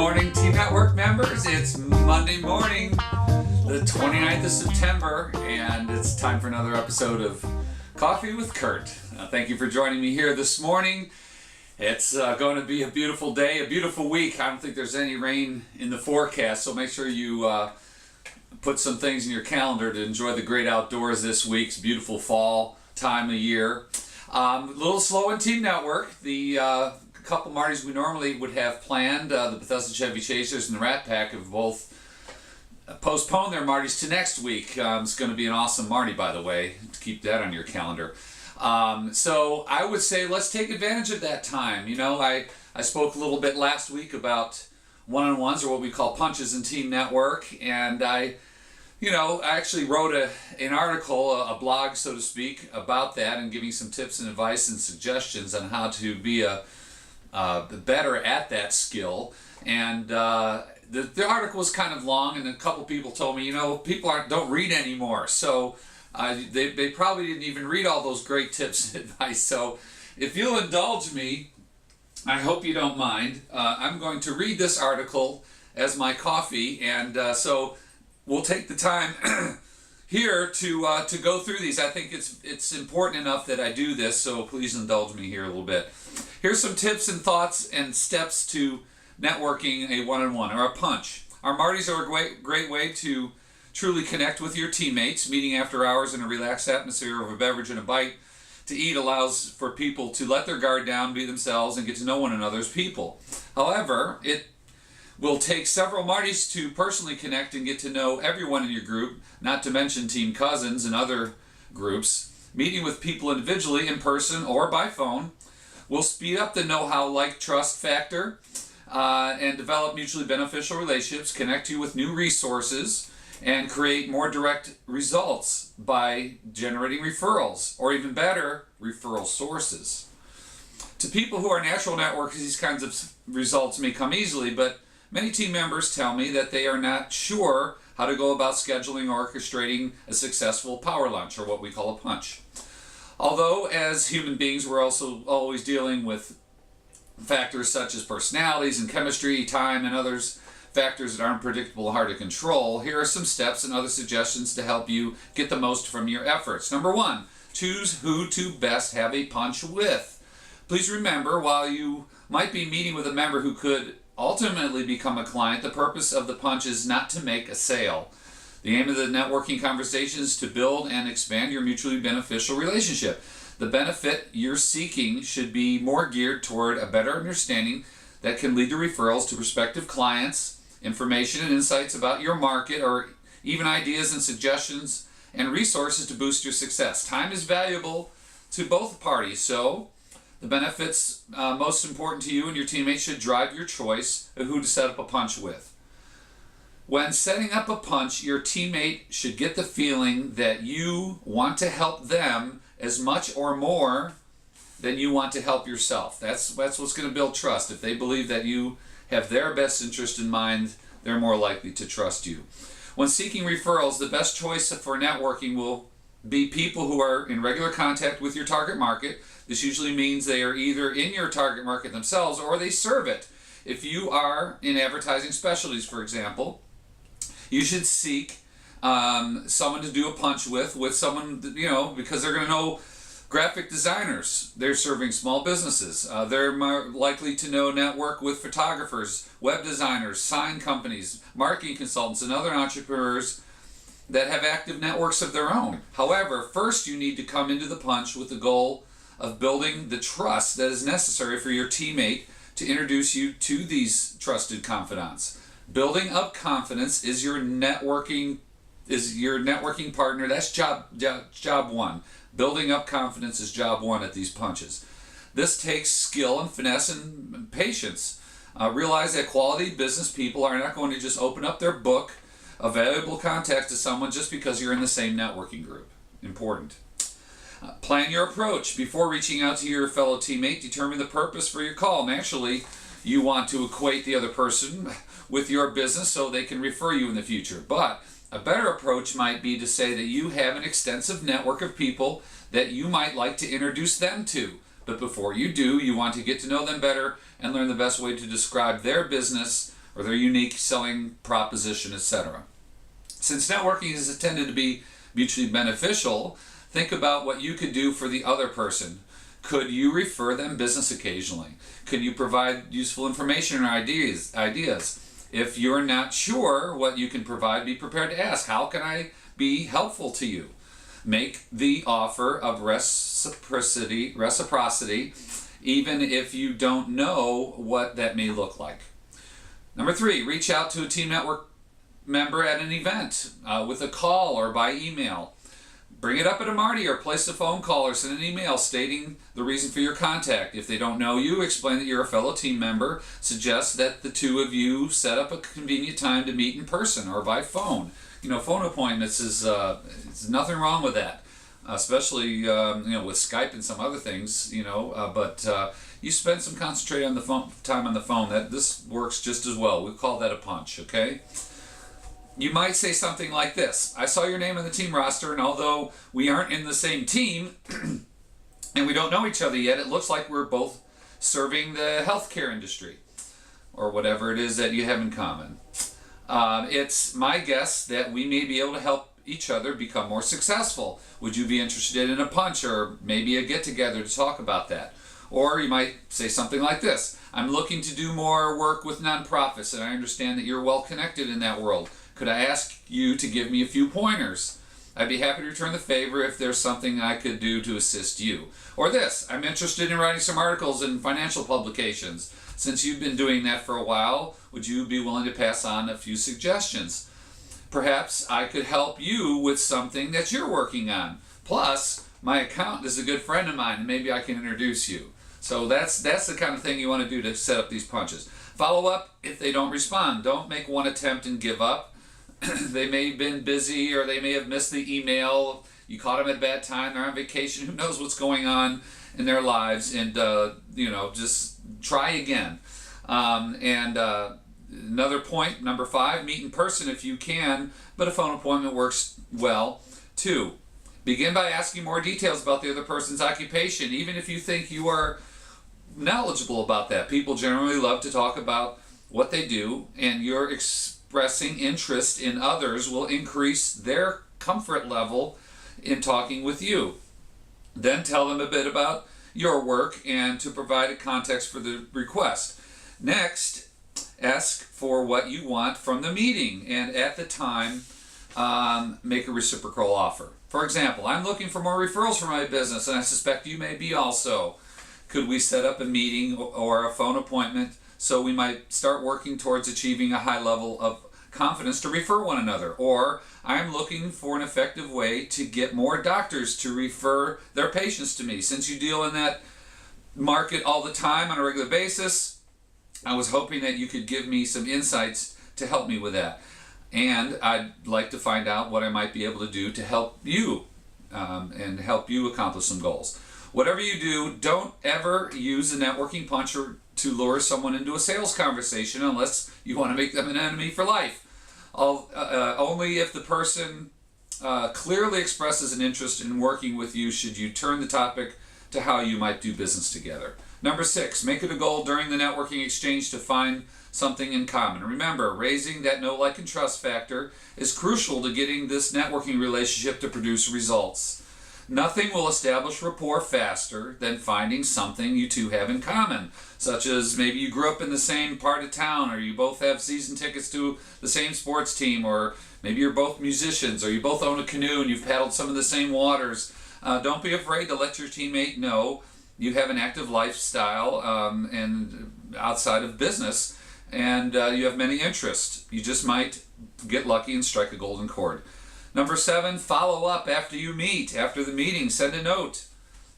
morning, Team Network members. It's Monday morning, the 29th of September, and it's time for another episode of Coffee with Curt. Thank you for joining me here this morning. It's going to be a beautiful day, a beautiful week. I don't think there's any rain in the forecast, so make sure you put some things in your calendar to enjoy the great outdoors this week. It's beautiful fall time of year. A little slow in Team Network. The couple Martys we normally would have planned, the Bethesda Chevy Chasers and the Rat Pack, have both postponed their Martys to next week. It's going to be an awesome Marty, by the way, to keep that on your calendar. So I would say let's take advantage of that time. You know, I spoke a little bit last week about one-on-ones, or what we call punches in Team Network, and I actually wrote an article, a blog, so to speak, about that, and giving some tips and advice and suggestions on how to be better at that skill. And the article was kind of long, and a couple people told me, people don't read anymore, so they probably didn't even read all those great tips and advice. So if you'll indulge me, I hope you don't mind, I'm going to read this article as my coffee, and so we'll take the time here to go through these. I think it's important enough that I do this, so please indulge me here a little bit. Here's some tips and thoughts and steps to networking a one-on-one or a punch. Our Martys are a great way to truly connect with your teammates. Meeting after hours in a relaxed atmosphere of a beverage and a bite to eat allows for people to let their guard down, be themselves, and get to know one another's people. However, it will take several Martys to personally connect and get to know everyone in your group, not to mention team cousins and other groups. Meeting with people individually, in person, or by phone will speed up the know-how, like, trust factor and develop mutually beneficial relationships, connect you with new resources, and create more direct results by generating referrals, or even better, referral sources. To people who are natural networkers, these kinds of results may come easily, but many team members tell me that they are not sure how to go about scheduling or orchestrating a successful power lunch, or what we call a punch. Although, as human beings, we're also always dealing with factors such as personalities and chemistry, time, and others factors that aren't predictable and hard to control, here are some steps and other suggestions to help you get the most from your efforts. Number one, choose who to best have a punch with. Please remember, while you might be meeting with a member who could ultimately become a client, the purpose of the punch is not to make a sale. The aim of the networking conversation is to build and expand your mutually beneficial relationship. The benefit you're seeking should be more geared toward a better understanding that can lead to referrals to prospective clients, information and insights about your market, or even ideas and suggestions and resources to boost your success. Time is valuable to both parties, so the benefits most important to you and your teammates should drive your choice of who to set up a punch with. When setting up a punch, your teammate should get the feeling that you want to help them as much or more than you want to help yourself. That's what's going to build trust. If they believe that you have their best interest in mind, they're more likely to trust you. When seeking referrals, the best choice for networking will be people who are in regular contact with your target market. This usually means they are either in your target market themselves or they serve it. If you are in advertising specialties, for example, you should seek someone to do a punch with someone, because they're going to know graphic designers. They're serving small businesses. They're more likely to network with photographers, web designers, sign companies, marketing consultants, and other entrepreneurs that have active networks of their own. However, first you need to come into the punch with the goal of building the trust that is necessary for your teammate to introduce you to these trusted confidants. Building up confidence is your networking partner. That's job one. Building up confidence is job one at these punches. This takes skill and finesse and patience. Realize that quality business people are not going to just open up their book of valuable contacts to someone just because you're in the same networking group. Important. Plan your approach. Before reaching out to your fellow teammate, determine the purpose for your call. Naturally, you want to equate the other person with your business so they can refer you in the future. But a better approach might be to say that you have an extensive network of people that you might like to introduce them to. But before you do, you want to get to know them better and learn the best way to describe their business or their unique selling proposition, etc. Since networking is intended to be mutually beneficial, think about what you could do for the other person. Could you refer them business occasionally? Could you provide useful information or ideas? If you're not sure what you can provide, be prepared to ask, how can I be helpful to you? Make the offer of reciprocity, even if you don't know what that may look like. Number 3, reach out to a team network member at an event with a call or by email. Bring it up at a Marty or place a phone call or send an email stating the reason for your contact. If they don't know you, explain that you're a fellow team member. Suggest that the two of you set up a convenient time to meet in person or by phone. Phone appointments is nothing wrong with that, especially with Skype and some other things. But you spend some concentrate on the phone time on the phone. This works just as well. We call that a punch. Okay. You might say something like this: I saw your name on the team roster, and although we aren't in the same team and we don't know each other yet, it looks like we're both serving the healthcare industry or whatever it is that you have in common. It's my guess that we may be able to help each other become more successful. Would you be interested in a punch or maybe a get-together to talk about that? Or you might say something like this: I'm looking to do more work with nonprofits, and I understand that you're well connected in that world. Could I ask you to give me a few pointers? I'd be happy to return the favor if there's something I could do to assist you. Or this: I'm interested in writing some articles in financial publications. Since you've been doing that for a while, would you be willing to pass on a few suggestions? Perhaps I could help you with something that you're working on. Plus, my accountant is a good friend of mine, and maybe I can introduce you. So that's the kind of thing you want to do to set up these punches. Follow up if they don't respond. Don't make one attempt and give up. They may have been busy, or they may have missed the email. You caught them at a bad time. They're on vacation. Who knows what's going on in their lives? And just try again. Another point, number 5, meet in person if you can, but a phone appointment works well too. Begin by asking more details about the other person's occupation, even if you think you are knowledgeable about that. People generally love to talk about what they do, and your expressing interest in others will increase their comfort level in talking with you. Then tell them a bit about your work and to provide a context for the request. Next, ask for what you want from the meeting, and at the time, make a reciprocal offer. For example, I'm looking for more referrals for my business, and I suspect you may be also. Could we set up a meeting or a phone appointment so we might start working towards achieving a high level of confidence to refer one another? Or I'm looking for an effective way to get more doctors to refer their patients to me. Since you deal in that market all the time on a regular basis, I was hoping that you could give me some insights to help me with that. And I'd like to find out what I might be able to do to help you and help you accomplish some goals. Whatever you do, don't ever use a networking punch to lure someone into a sales conversation unless you want to make them an enemy for life. Only if the person clearly expresses an interest in working with you should you turn the topic to how you might do business together. Number 6, make it a goal during the networking exchange to find something in common. Remember, raising that know, like, and trust factor is crucial to getting this networking relationship to produce results. Nothing will establish rapport faster than finding something you two have in common, such as maybe you grew up in the same part of town, or you both have season tickets to the same sports team, or maybe you're both musicians, or you both own a canoe and you've paddled some of the same waters. Don't be afraid to let your teammate know you have an active lifestyle and outside of business, and you have many interests. You just might get lucky and strike a golden chord. Number 7, follow up after you meet. After the meeting, send a note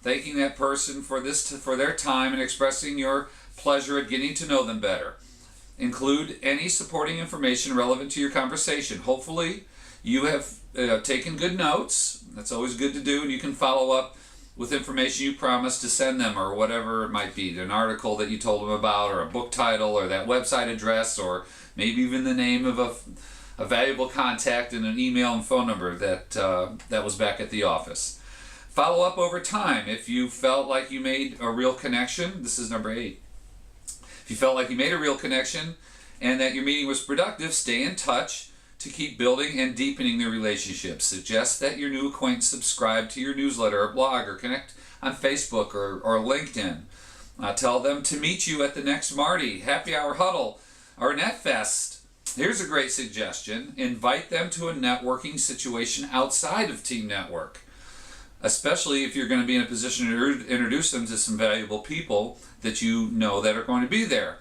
thanking that person for their time and expressing your pleasure at getting to know them better. Include any supporting information relevant to your conversation. Hopefully, you have taken good notes. That's always good to do, and you can follow up with information you promised to send them, or whatever it might be, an article that you told them about, or a book title, or that website address, or maybe even the name of a valuable contact and an email and phone number that was back at the office. Follow up over time. If you felt like you made a real connection, this is number 8. If you felt like you made a real connection and that your meeting was productive, stay in touch to keep building and deepening the relationship. Suggest that your new acquaintance subscribe to your newsletter or blog or connect on Facebook or LinkedIn. Tell them to meet you at the next Marty, Happy Hour Huddle, or NetFest. Here's a great suggestion. Invite them to a networking situation outside of Team Network, especially if you're going to be in a position to introduce them to some valuable people that you know that are going to be there.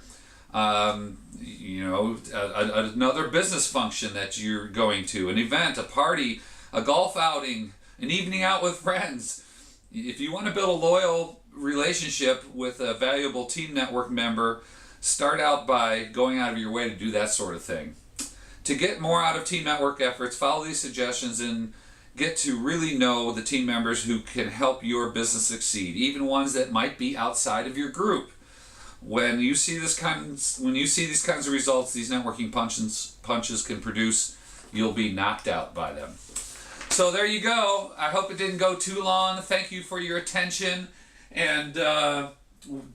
Another business function that you're going to, an event, a party, a golf outing, an evening out with friends. If you want to build a loyal relationship with a valuable Team Network member, start out by going out of your way to do that sort of thing. To get more out of Team Network efforts, follow these suggestions and get to really know the team members who can help your business succeed, even ones that might be outside of your group. When you see these kinds of results, these networking punches can produce, you'll be knocked out by them. So there you go. I hope it didn't go too long. Thank you for your attention, and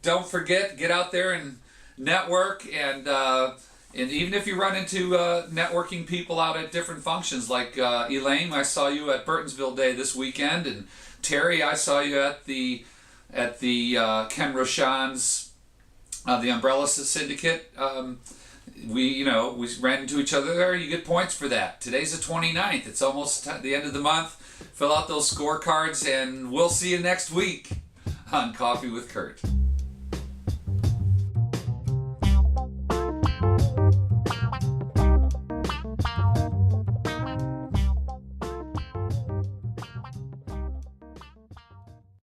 don't forget, get out there and network, and even if you run into networking people out at different functions, like Elaine, I saw you at Burtonsville Day this weekend, and Terry, I saw you at the Ken Roshan's the Umbrella Syndicate. We ran into each other there. You get points for that. Today's the 29th. It's almost the end of the month. Fill out those scorecards, and we'll see you next week on Coffee with Curt.